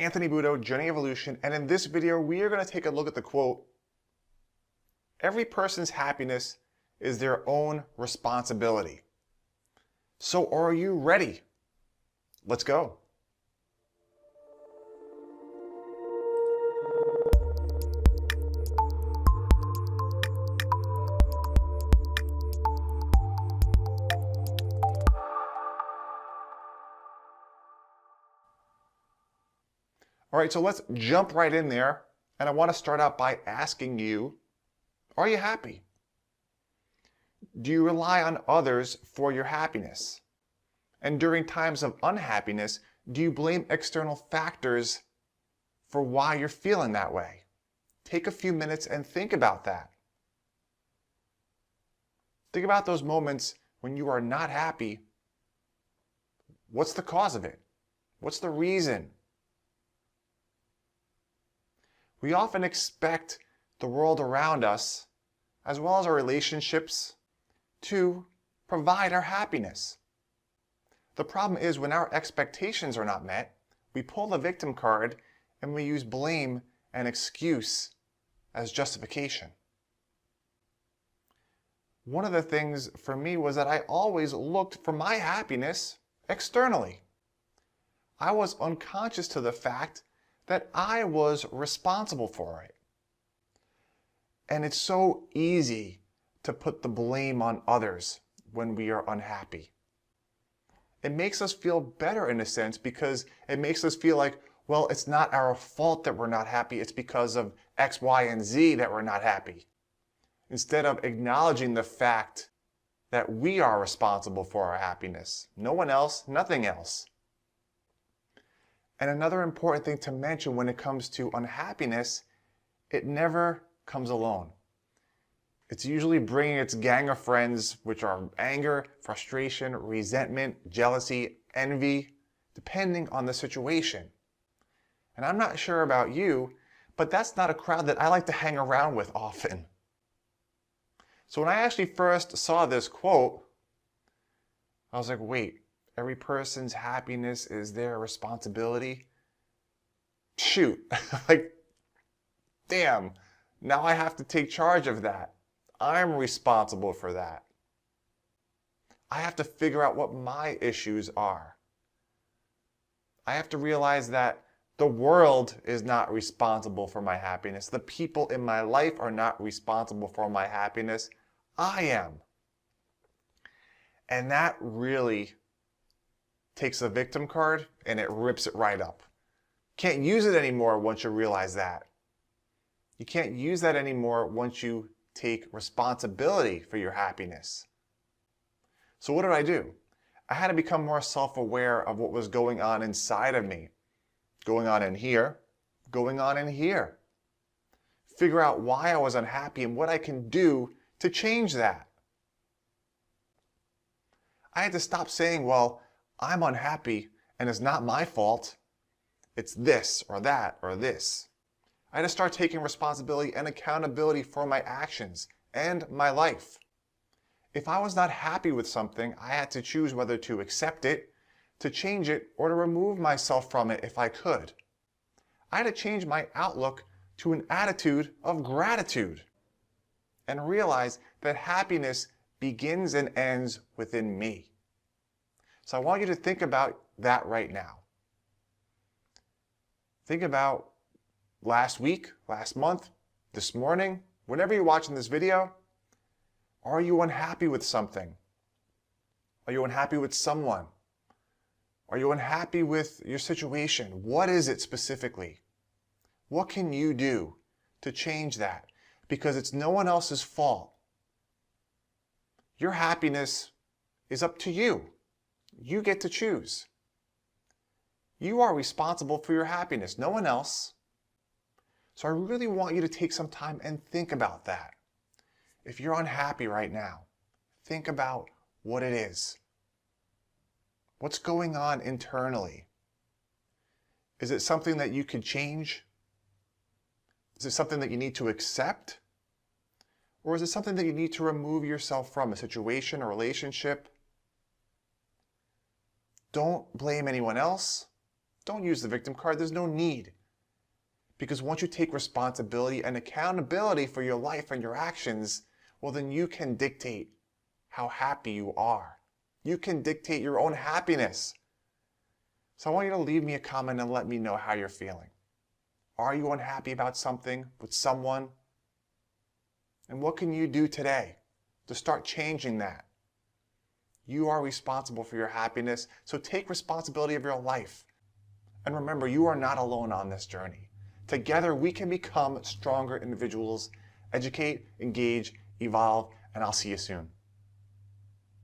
Anthony Budo, Journey Evolution, and in this video we are going to take a look at the quote, "Every person's happiness is their own responsibility." So are you ready? Let's go. All right, so let's jump right in there. And I want to start out by asking you, are you happy? Do you rely on others for your happiness? And during times of unhappiness, do you blame external factors for why you're feeling that way? Take a few minutes and think about that. Think about those moments when you are not happy. What's the cause of it? What's the reason? We often expect the world around us, as well as our relationships, to provide our happiness. The problem is when our expectations are not met, we pull the victim card and we use blame and excuse as justification. One of the things for me was that I always looked for my happiness externally. I was unconscious to the fact that I was responsible for it. And it's so easy to put the blame on others when we are unhappy. It makes us feel better in a sense because it makes us feel like, well, it's not our fault that we're not happy, it's because of X, Y, and Z that we're not happy. Instead of acknowledging the fact that we are responsible for our happiness. No one else, nothing else. And another important thing to mention when it comes to unhappiness, it never comes alone. It's usually bringing its gang of friends, which are anger, frustration, resentment, jealousy, envy, depending on the situation. And I'm not sure about you, but that's not a crowd that I like to hang around with often. So when I actually first saw this quote, I was like, wait, every person's happiness is their responsibility? Shoot, like, damn, now I have to take charge of that. I'm responsible for that. I have to figure out what my issues are. I have to realize that the world is not responsible for my happiness. The people in my life are not responsible for my happiness. I am. And that really takes the victim card and it rips it right up. Can't use it anymore once you realize that. You can't use that anymore once you take responsibility for your happiness. So what did I do? I had to become more self-aware of what was going on inside of me. Going on in here, going on in here. Figure out why I was unhappy and what I can do to change that. I had to stop saying, well, I'm unhappy and it's not my fault. It's this or that or this. I had to start taking responsibility and accountability for my actions and my life. If I was not happy with something, I had to choose whether to accept it, to change it, or to remove myself from it if I could. I had to change my outlook to an attitude of gratitude and realize that happiness begins and ends within me. So I want you to think about that right now. Think about last week, last month, this morning, whenever you're watching this video. Are you unhappy with something? Are you unhappy with someone? Are you unhappy with your situation? What is it specifically? What can you do to change that? Because it's no one else's fault. Your happiness is up to you. You get to choose. You are responsible for your happiness, no one else. So I really want you to take some time and think about that. If you're unhappy right now, think about what it is. What's going on internally? Is it something that you could change? Is it something that you need to accept? Or is it something that you need to remove yourself from, a situation, a relationship? Don't blame anyone else. Don't use the victim card. There's no need. Because once you take responsibility and accountability for your life and your actions, well, then you can dictate how happy you are. You can dictate your own happiness. So I want you to leave me a comment and let me know how you're feeling. Are you unhappy about something with someone? And what can you do today to start changing that? You are responsible for your happiness, so take responsibility of your life. And remember, you are not alone on this journey. Together, we can become stronger individuals. Educate, engage, evolve, and I'll see you soon.